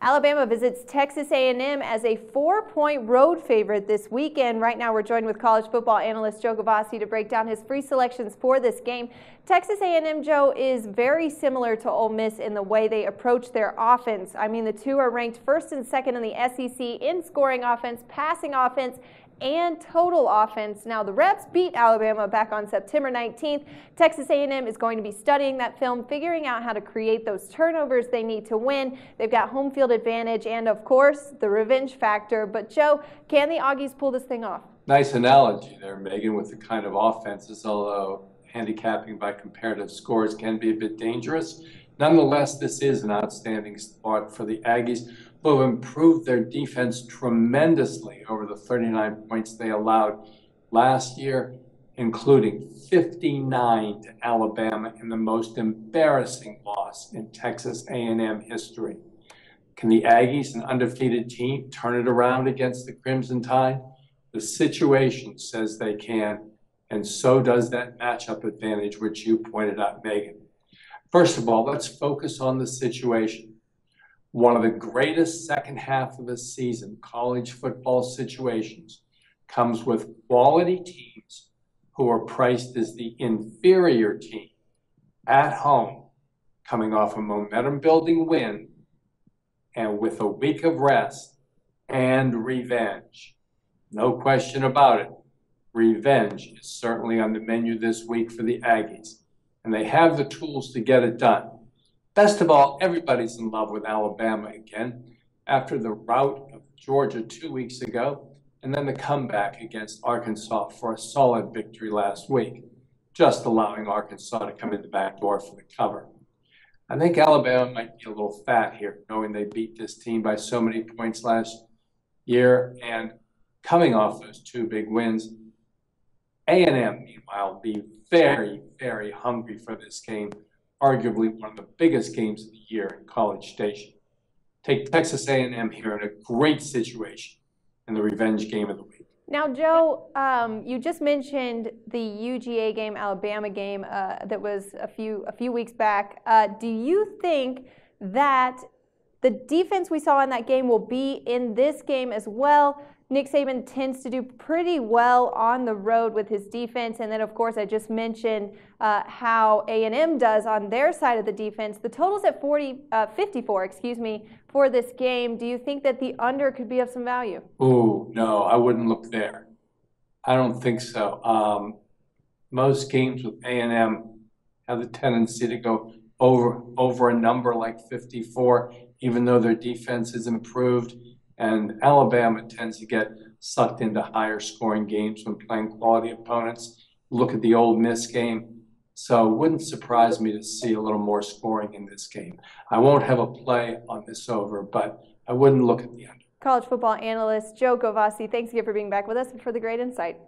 Alabama visits Texas A&M as a 4-point road favorite this weekend. Right now we're joined with college football analyst Joe Gavazzi to break down his free selections for this game. Texas A&M, Joe, is very similar to Ole Miss in the way they approach their offense. I mean, the two are ranked first and second in the SEC in scoring offense, passing offense, and total offense. Now, the Reps beat Alabama back on September 19th. Texas A&M is going to be studying that film, figuring out how to create those turnovers they need to win. They've got home field advantage and, of course, the revenge factor. But, Joe, can the Aggies pull this thing off? Nice analogy there, Megan, with the kind of offenses, although handicapping by comparative scores can be a bit dangerous. Nonetheless, this is an outstanding start for the Aggies, who have improved their defense tremendously over the 39 points they allowed last year, including 59 to Alabama in the most embarrassing loss in Texas A&M history. Can the Aggies, an undefeated team, turn it around against the Crimson Tide? The situation says they can, and so does that matchup advantage, which you pointed out, Megan. First of all, let's focus on the situation. One of the greatest second half of the season college football situations comes with quality teams who are priced as the inferior team at home, coming off a momentum-building win and with a week of rest and revenge. No question about it. Revenge is certainly on the menu this week for the Aggies, and they have the tools to get it done. Best of all, everybody's in love with Alabama again after the rout of Georgia 2 weeks ago and then the comeback against Arkansas for a solid victory last week, just allowing Arkansas to come in the back door for the cover. I think Alabama might be a little fat here, knowing they beat this team by so many points last year and coming off those two big wins. A&M, meanwhile, will be very, very hungry for this game. Arguably one of the biggest games of the year in College Station. Take Texas A&M here in a great situation in the revenge game of the week. Now, Joe, you just mentioned the UGA game, Alabama game that was a few weeks back. Do you think that the defense we saw in that game will be in this game as well? Nick Saban tends to do pretty well on the road with his defense. And then, of course, I just mentioned how A&M does on their side of the defense. The total's at 54, for this game. Do you think that the under could be of some value? Oh, no, I wouldn't look there. I don't think so. Most games with A&M have the tendency to go over a number like 54, even though their defense is improved. And Alabama tends to get sucked into higher scoring games when playing quality opponents. Look at the Ole Miss game. So it wouldn't surprise me to see a little more scoring in this game. I won't have a play on this over, but I wouldn't look at the under. College football analyst Joe Gavazzi, thanks again for being back with us and for the great insight.